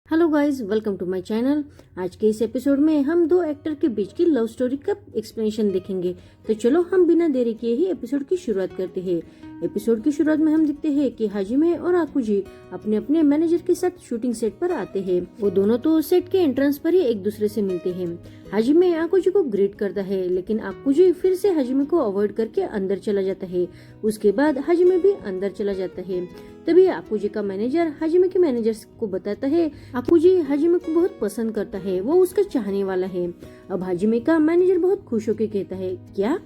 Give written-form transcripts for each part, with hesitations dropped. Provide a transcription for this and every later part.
Hello guys, welcome to my channel. आज के इस एपिसोड में हम दो एक्टर के बीच की लव स्टोरी का एक्सप्लेनेशन देखेंगे। तो चलो हम बिना देरी किए ही एपिसोड की शुरुआत करते हैं। एपिसोड की शुरुआत में हम देखते हैं कि हाजिमे और आकुजी अपने अपने मैनेजर के साथ शूटिंग सेट पर आते हैं। वो दोनों तो सेट के एंट्रेंस पर ही एक दूसरे से मिलते हैं। हाजिमे आकुजी को ग्रीट करता है, लेकिन आकुजी फिर से हाजिमे को अवॉइड करके अंदर चला जाता है। उसके बाद हाजिमे भी अंदर चला जाता है। तभी आकुजी का मैनेजर हाजिमे के मैनेजर को बताता है आकुजी हाजिमे को बहुत पसंद करता है, वो उसका चाहने वाला है। अब हाजिमे का मैनेजर बहुत खुश होकर कहता है, क्या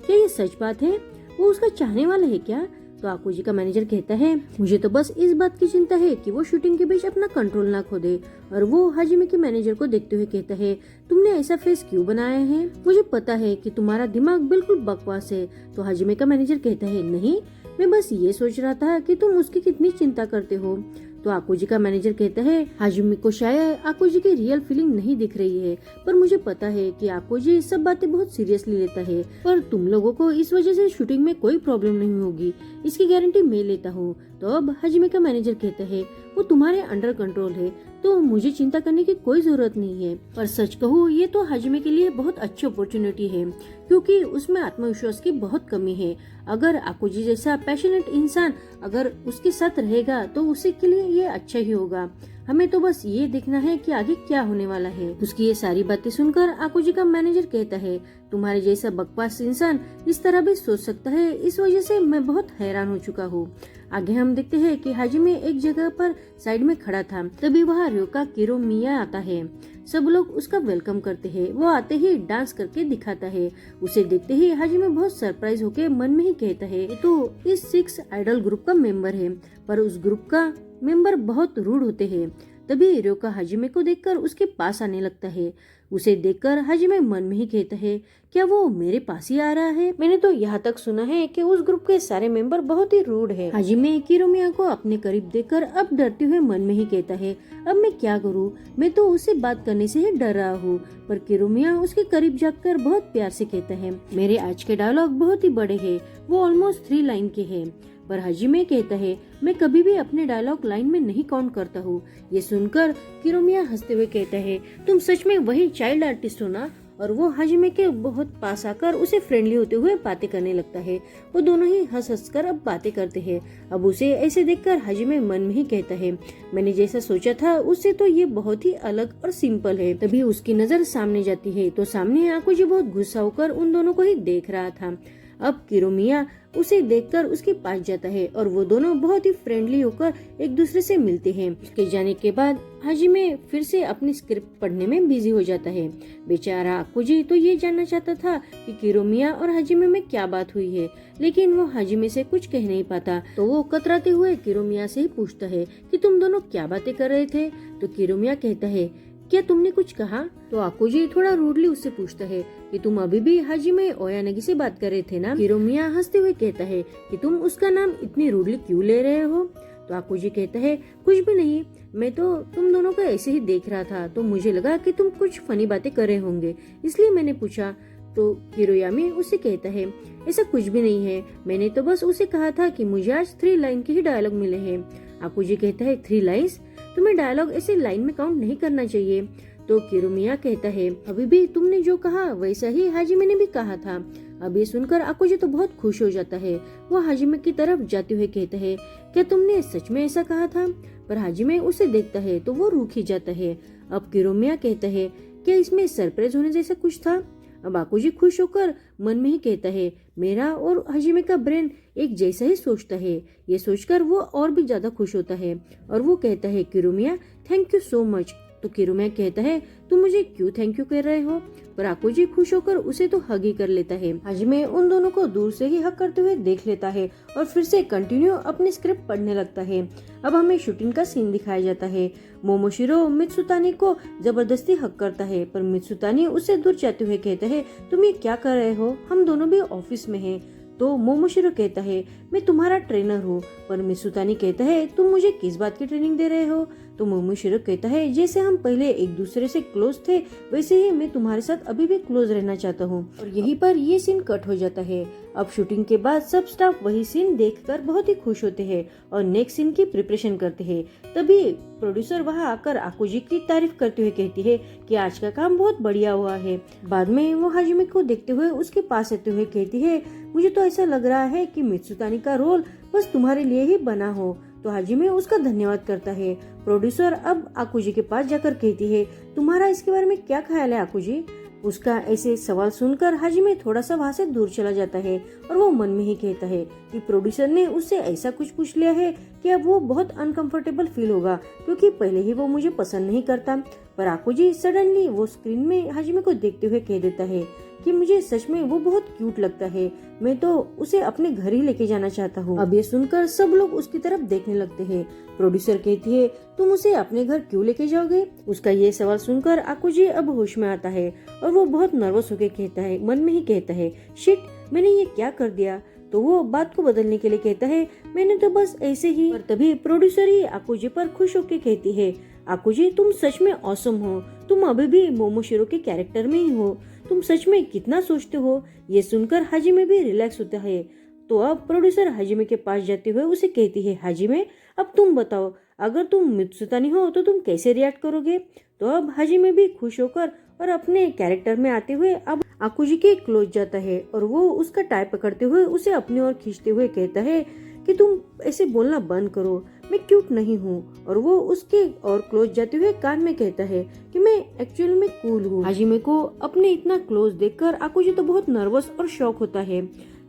क्या ये सच बात है? वो उसका चाहने वाला है क्या? तो आकुजी का मैनेजर कहता है, मुझे तो बस इस बात की चिंता है कि वो शूटिंग के बीच अपना कंट्रोल ना खो दे। और वो हाजिमे के मैनेजर को देखते हुए कहता है, तुमने ऐसा फेस क्यों बनाया है? मुझे पता है कि तुम्हारा दिमाग बिल्कुल बकवास है। तो हाजिमे का मैनेजर कहता है, नहीं, मैं बस ये सोच रहा था कि तुम उसकी कितनी चिंता करते हो। तो आकुजी का मैनेजर कहता है, हाजिमे को शायद आकुजी की रियल फीलिंग नहीं दिख रही है, पर मुझे पता है कि आकुजी सब बातें बहुत सीरियसली लेता है। पर तुम लोगों को इस वजह से शूटिंग में कोई प्रॉब्लम नहीं होगी, इसकी गारंटी मैं लेता हूँ। तो अब हाजिमे का मैनेजर कहता है, वो तुम्हारे अंडर कंट्रोल है, तो मुझे चिंता करने की कोई जरूरत नहीं है। पर सच कहूँ, ये तो हाजिमे के लिए बहुत अच्छी अपॉर्चुनिटी है, क्योंकि उसमें आत्मविश्वास की बहुत कमी है। अगर आकुजी जैसा पैशनेट इंसान अगर उसके साथ रहेगा तो उसी के लिए ये अच्छा ही होगा। हमें तो बस ये देखना है कि आगे क्या होने वाला है। उसकी ये सारी बातें सुनकर आकुजी का मैनेजर कहता है, तुम्हारे जैसा बकवास इंसान इस तरह भी सोच सकता है, इस वजह से मैं बहुत हैरान हो चुका हूँ। आगे हम देखते हैं कि हाजिमे एक जगह पर साइड में खड़ा था। तभी वहाँ रयोका किरोमिया आता है। सब लोग उसका वेलकम करते हैं। वो आते ही डांस करके दिखाता है। उसे देखते ही हाजिमे बहुत सरप्राइज होके मन में ही कहता है, ये तो इस 6 आइडल ग्रुप का मेंबर है, पर उस ग्रुप का मेंबर बहुत रूड होते हैं। तभी रयोका हाजिमे को देखकर उसके पास आने लगता है। उसे देखकर हाजिमे मन में ही कहता है, क्या वो मेरे पास ही आ रहा है? मैंने तो यहाँ तक सुना है कि उस ग्रुप के सारे मेंबर बहुत ही रूड है। हाजिमे किरोमिया को अपने करीब देखकर अब डरते हुए मन में ही कहता है, अब मैं क्या करूँ? मैं तो उससे बात करने से ही डर रहा हूँ। पर किरोमिया उसके करीब जाकर बहुत प्यार से कहता है, मेरे आज के डायलॉग बहुत ही बड़े हैं, वो ऑलमोस्ट 3 लाइन के हैं। पर हाजिमे कहता है, मैं कभी भी अपने डायलॉग लाइन में नहीं काउंट करता हूँ। ये सुनकर किरोमिया हंसते हुए कहता है, तुम सच में वही चाइल्ड आर्टिस्ट हो ना? और वो हाजिमे के बहुत पास आकर उसे फ्रेंडली होते हुए बातें करने लगता है। वो दोनों ही हंस हंस कर अब बातें करते हैं। अब उसे ऐसे देखकर हाजिमे मन में ही कहता है, मैंने जैसा सोचा था उससे तो ये बहुत ही अलग और सिंपल है। तभी उसकी नजर सामने जाती है तो सामने आकुजी बहुत गुस्सा होकर उन दोनों को ही देख रहा था। अब किरोमिया उसे देखकर उसके पास जाता है और वो दोनों बहुत ही फ्रेंडली होकर एक दूसरे से मिलते हैं। उसके जाने के बाद हाजिमे फिर से अपनी स्क्रिप्ट पढ़ने में बिजी हो जाता है। बेचारा आकुजी तो ये जानना चाहता था कि किरोमिया और हाजिमे में क्या बात हुई है, लेकिन वो हाजिमे से कुछ कह नहीं पाता। तो वो कतराते हुए किरोमिया से ही पूछता है कि तुम दोनों क्या बातें कर रहे थे? तो किरोमिया कहता है, क्या तुमने कुछ कहा? तो आकुजी थोड़ा रूडली उससे पूछता है कि तुम अभी भी हाजिमे ओयानगी से बात कर रहे थे ना? किरोमिया हंसते हुए कहता है कि तुम उसका नाम इतनी रूडली क्यों ले रहे हो? तो आकुजी कहता है, कुछ भी नहीं, मैं तो तुम दोनों को ऐसे ही देख रहा था, तो मुझे लगा कि तुम कुछ फनी बातें कर रहे होंगे, इसलिए मैंने पूछा। तो किरोयामी उससे कहता है, ऐसा कुछ भी नहीं है, मैंने तो बस उसे कहा था कि मुझे आज 3 लाइन के ही डायलॉग मिले हैं। आकुजी कहता है, 3 लाइन्स? तुम्हें डायलॉग ऐसे लाइन में काउंट नहीं करना चाहिए। तो किरोमिया कहता है, अभी भी तुमने जो कहा वैसा ही हाजिमे ने भी कहा था। अब ये सुनकर आकुजी तो बहुत खुश हो जाता है। वो हाजिमे की तरफ जाते हुए कहता है, क्या तुमने सच में ऐसा कहा था? पर हाजिमे उसे देखता है तो वो रुक ही जाता है। अब किरोमिया कहता है, क्या इसमें सरप्राइज होने जैसा कुछ था? अब आकुजी खुश होकर मन में ही कहता है, मेरा और हाजिमे का ब्रेन एक जैसा ही सोचता है। ये सोचकर वो और भी ज्यादा खुश होता है और वो कहता है, किरोमिया थैंक यू सो मच। तो किरोमिया कहता है, तुम मुझे क्यों थैंक यू कर रहे हो? पर आकुजी खुश होकर उसे तो हग ही कर लेता है। हाजिमे उन दोनों को दूर से ही हग करते हुए देख लेता है और फिर से कंटिन्यू अपनी स्क्रिप्ट पढ़ने लगता है। अब हमें शूटिंग का सीन दिखाया जाता है। मोमोशिरो मित्सुतानी को जबरदस्ती हक करता है, पर मित्सुतानी उससे दूर जाते हुए कहता है, तुम ये क्या कर रहे हो? हम दोनों भी ऑफिस में हैं। तो मोमोशिरो कहता है, मैं तुम्हारा ट्रेनर हूँ। पर मित्सुतानी कहता है तुम मुझे किस बात की ट्रेनिंग दे रहे हो? तो मोमोशिरो कहता है जैसे हम पहले एक दूसरे से क्लोज थे वैसे ही मैं तुम्हारे साथ अभी भी क्लोज रहना चाहता हूँ। और यहीं पर ये सीन कट हो जाता है। अब शूटिंग के बाद सब स्टाफ वही सीन देखकर बहुत ही खुश होते हैं और नेक्स्ट सीन की प्रिपरेशन करते हैं। तभी प्रोड्यूसर वहाँ आकर आकुजी की तारीफ करते हुए कहती है कि आज का काम बहुत बढ़िया हुआ है। बाद में वो हाजिमे को देखते हुए उसके पास आते हुए कहती है मुझे तो ऐसा लग रहा है कि मित्सुतानी का रोल बस तुम्हारे लिए ही बना हो। तो हाजिमे उसका धन्यवाद करता है। प्रोड्यूसर अब आकुजी के पास जाकर कहती है तुम्हारा इसके बारे में क्या ख्याल है आकुजी? उसका ऐसे सवाल सुनकर हाजिमे थोड़ा सा वहाँ से दूर चला जाता है और वो मन में ही कहता है कि प्रोड्यूसर ने उससे ऐसा कुछ पूछ लिया है कि अब वो बहुत अनकंफर्टेबल फील होगा, क्योंकि पहले ही वो मुझे पसंद नहीं करता। पर आकुजी सडनली वो स्क्रीन में हाजिमे को देखते हुए कह देता है कि मुझे सच में वो बहुत क्यूट लगता है, मैं तो उसे अपने घर ही लेके जाना चाहता हूँ। अब ये सुनकर सब लोग उसकी तरफ देखने लगते हैं। प्रोड्यूसर कहती है तुम उसे अपने घर क्यों लेके जाओगे? उसका ये सवाल सुनकर आकुजी अब होश में आता है और वो बहुत नर्वस होकर कहता है, मन में ही कहता है शिट मैंने ये क्या कर दिया। तो वो बात को बदलने के लिए कहता है मैंने तो बस ऐसे ही। पर तभी प्रोड्यूसर ही आकुजी पर खुश होकर कहती है आकुजी तुम सच में ऑसम हो, तुम अभी भी मोमोशिरो के कैरेक्टर में ही हो, तुम सच में कितना सोचते हो। ये सुनकर हाजिमे भी रिलैक्स होता है। तो अब प्रोड्यूसर हाजिमे के पास जाते हुए उसे कहती है हाजिमे अब तुम बताओ अगर तुम मित्सुतानी हो तो तुम कैसे रिएक्ट करोगे? तो अब हाजिमे भी खुश होकर और अपने कैरेक्टर में आते हुए अब आकुजी के क्लोज जाता है और वो उसका टाई पकड़ते हुए उसे अपनी ओर खींचते हुए कहता है कि तुम ऐसे बोलना बंद करो, मैं क्यूट नहीं हूँ। और वो उसके और क्लोज जाते हुए कान में कहता है कि मैं एक्चुअली में कूल हूँ। हाजिमे को अपने इतना क्लोज देखकर आकुजी तो बहुत नर्वस और शॉक होता है।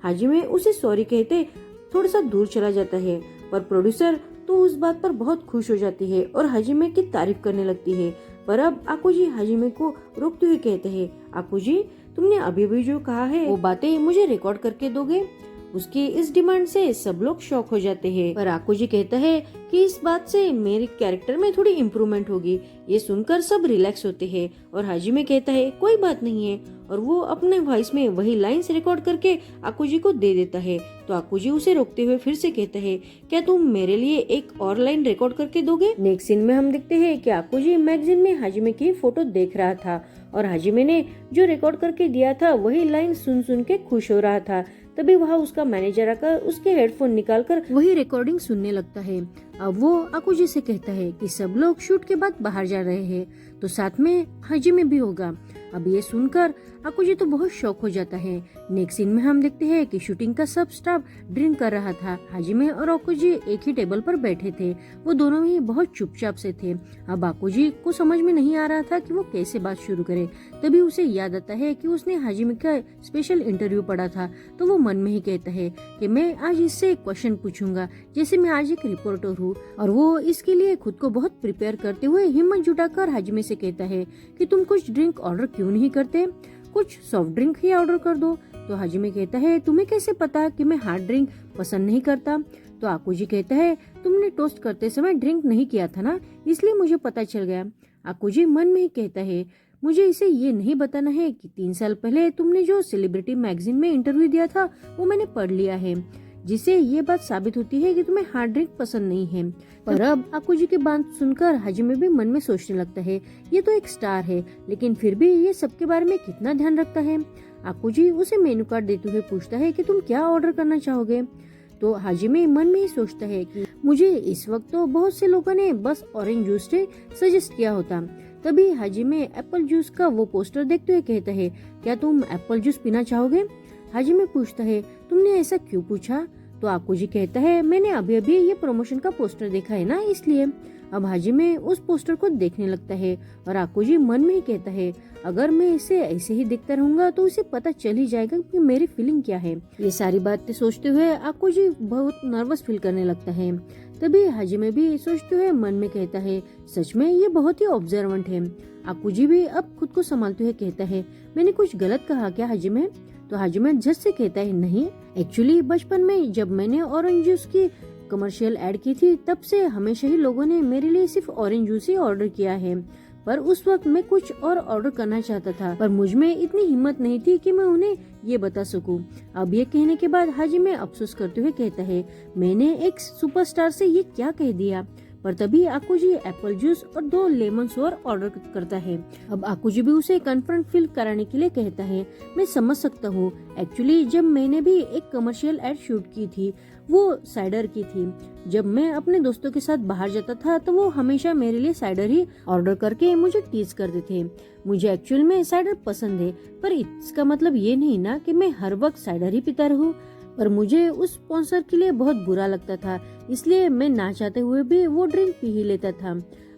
हाजिमे उसे सॉरी कहते थोड़ा सा दूर चला जाता है, पर प्रोड्यूसर तो उस बात पर बहुत खुश हो जाती है और हाजिमे की तारीफ करने लगती है। पर अब आकुजी हाजिमे को रोकते हुए कहते हैं आकुजी तुमने अभी भी जो कहा है वो बातें मुझे रिकॉर्ड करके दोगे? उसकी इस डिमांड से सब लोग शॉक हो जाते हैं। पर आकुजी कहता है कि इस बात से मेरे कैरेक्टर में थोड़ी इम्प्रूवमेंट होगी। ये सुनकर सब रिलैक्स होते हैं और हाजिमे कहता है कोई बात नहीं है और वो अपने वॉइस में वही लाइंस रिकॉर्ड करके आकुजी को दे देता है। तो आकुजी उसे रोकते हुए फिर से कहता है क्या तुम मेरे लिए एक और लाइन रिकॉर्ड करके दोगे? नेक्स्ट सीन में हम देखते हैं कि आकुजी मैगजीन में हाजिमे की फोटो देख रहा था और हाजिमे ने जो रिकॉर्ड करके दिया था वही लाइन सुन सुन के खुश हो रहा था। तभी वहाँ उसका मैनेजर आकर उसके हेडफोन निकालकर वही रिकॉर्डिंग सुनने लगता है। अब वो आकुजी से कहता है कि सब लोग शूट के बाद बाहर जा रहे हैं तो साथ में हाजिमे भी होगा। अब ये सुनकर आकुजी तो बहुत शॉक हो जाता है। नेक्स्ट सीन में हम देखते हैं कि शूटिंग का सब स्टाफ ड्रिंक कर रहा था। हाजिमे और आकुजी एक ही टेबल पर बैठे थे। वो दोनों ही बहुत चुपचाप से थे। अब आकुजी को समझ में नहीं आ रहा था कि वो कैसे बात शुरू करे। तभी उसे याद आता है कि उसने हाजिमे का स्पेशल इंटरव्यू पढ़ा था। तो वो मन में ही कहता है कि मैं आज इससे क्वेश्चन पूछूंगा जैसे मैं आज एक रिपोर्टर हूँ। और वो इसके लिए खुद को बहुत प्रिपेयर करते हुए हिम्मत जुटाकर हाजिमे से कहता है कि तुम कुछ ड्रिंक ऑर्डर क्यों नहीं करते, कुछ सॉफ्ट ड्रिंक ही ऑर्डर कर दो। तो हाजिमे कहता है तुम्हें कैसे पता कि मैं हार्ड ड्रिंक पसंद नहीं करता? तो आकुजी कहता है तुमने टोस्ट करते समय ड्रिंक नहीं किया था ना, इसलिए मुझे पता चल गया। आकुजी मन में ही कहता है मुझे इसे ये नहीं बताना है कि 3 साल पहले तुमने जो सेलिब्रिटी मैगजीन में इंटरव्यू दिया था वो मैंने पढ़ लिया है, जिससे ये बात साबित होती है कि तुम्हें हार्ड ड्रिंक पसंद नहीं है। पर अब आकुजी की बात सुनकर हाजिमे भी मन में सोचने लगता है ये तो एक स्टार है लेकिन फिर भी ये सबके बारे में कितना ध्यान रखता है। आकुजी उसे मेनू कार्ड देते हुए पूछता है कि तुम क्या ऑर्डर करना चाहोगे? तो हाजिमे मन में ही सोचता है कि मुझे इस वक्त तो बहुत से लोगों ने बस ऑरेंज जूस सजेस्ट किया होता। तभी हाजिमे एप्पल जूस का वो पोस्टर देखते हुए कहता है क्या तुम एप्पल जूस पीना चाहोगे? हाजिमे पूछता है तुमने ऐसा क्यों पूछा? तो आकुजी कहता है मैंने अभी अभी ये प्रमोशन का पोस्टर देखा है ना, इसलिए। अब हाजिमे उस पोस्टर को देखने लगता है और आकुजी मन में ही कहता है अगर मैं इसे ऐसे ही देखता रहूंगा तो उसे पता चल ही जाएगा कि मेरी फीलिंग क्या है। ये सारी बातें सोचते हुए आकुजी बहुत नर्वस फील करने लगता है। तभी हाजिमे भी सोचते हुए मन में कहता है सच में ये बहुत ही ऑब्जर्वेंट है। आकुजी भी अब खुद को संभालते हुए कहता है मैंने कुछ गलत कहा क्या हाजिमे? तो हाजिमे झट से कहता है नहीं, एक्चुअली बचपन में जब मैंने ऑरेंज जूस की कमर्शियल ऐड की थी तब से हमेशा ही लोगों ने मेरे लिए सिर्फ ऑरेंज जूस ही ऑर्डर किया है। पर उस वक्त मैं कुछ और ऑर्डर करना चाहता था, पर मुझ में इतनी हिम्मत नहीं थी कि मैं उन्हें ये बता सकूं। अब ये कहने के बाद हाजिमे अफसोस करते हुए कहता है, मैंने एक सुपरस्टार से ये क्या कह दिया। पर तभी आकुजी एप्पल जूस और 2 लेमन सोर ऑर्डर करता है। अब आकुजी भी उसे कन्फर्ट फील कराने के लिए कहता है, मैं समझ सकता हूँ, एक्चुअली जब मैंने भी एक कमर्शियल एड शूट की थी वो साइडर की थी। जब मैं अपने दोस्तों के साथ बाहर जाता था तो वो हमेशा मेरे लिए साइडर ही ऑर्डर करके मुझे टीज करते थे। मुझे एक्चुअल में साइडर पसंद है, पर इसका मतलब ये नहीं ना कि मैं हर वक्त साइडर ही पीता रहूं। पर मुझे उस स्पॉन्सर के लिए बहुत बुरा लगता था, इसलिए मैं ना चाहते हुए भी वो ड्रिंक पी ही लेता था।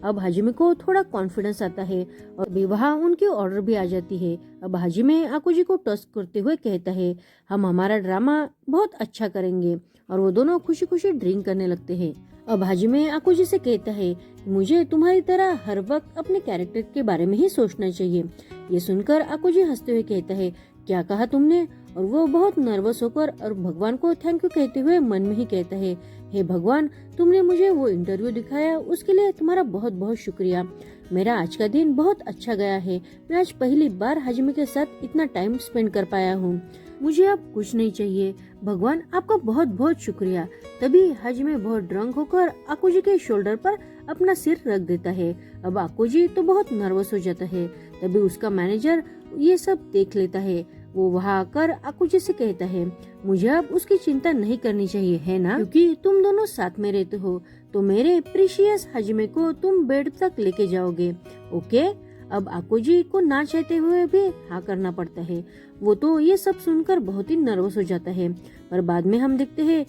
अब हाजिमे को थोड़ा कॉन्फिडेंस आता है और वहाँ उनकी ऑर्डर भी आ जाती है। अब हाजिमे आकुजी को टॉस करते हुए कहता है, हम हमारा ड्रामा बहुत अच्छा करेंगे, और वो दोनों खुशी खुशी ड्रिंक करने लगते हैं। अब हाजिमे आकुजी से कहता है, मुझे तुम्हारी तरह हर वक्त अपने कैरेक्टर के बारे में ही सोचना चाहिए। ये सुनकर आकुजी हंसते हुए कहता है, क्या कहा तुमने? और वो बहुत नर्वस होकर और भगवान को थैंक यू कहते हुए मन में ही कहता है, हे भगवान, तुमने मुझे वो इंटरव्यू दिखाया, उसके लिए तुम्हारा बहुत बहुत शुक्रिया। मेरा आज का दिन बहुत अच्छा गया है। मैं आज पहली बार हाजिमे के साथ इतना टाइम स्पेंड कर पाया हूँ। मुझे अब कुछ नहीं चाहिए। भगवान, आपका बहुत बहुत शुक्रिया। तभी हाजिमे बहुत ड्रंक होकर आकुजी के शोल्डर पर अपना सिर रख देता है। अब आकुजी तो बहुत नर्वस हो जाता है। तभी उसका मैनेजर ये सब देख लेता है। वो वहाँ आकर आकुजी से कहता है, मुझे अब उसकी चिंता नहीं करनी चाहिए, है ना? क्योंकि तुम दोनों साथ में रहते हो, तो मेरे प्रीशियस हाजिमे को तुम बेड तक लेके जाओगे, ओके? अब आकुजी को ना चाहते हुए भी हाँ करना पड़ता है। वो तो ये सब सुनकर बहुत ही नर्वस हो जाता है। पर बाद में हम देखते हैं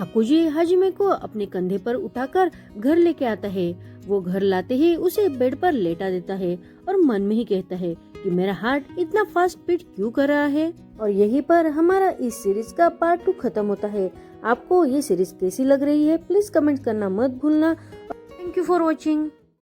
आकुजी हाजिमे को अपने कंधे पर उठाकर घर लेके आता है। वो घर लाते ही उसे बेड पर लेटा देता है और मन में ही कहता है कि मेरा हार्ट इतना फास्ट बीट क्यों कर रहा है। और यहीं पर हमारा इस सीरीज का पार्ट 2 खत्म होता है। आपको ये सीरीज कैसी लग रही है प्लीज कमेंट करना मत भूलना। Thank you for watching.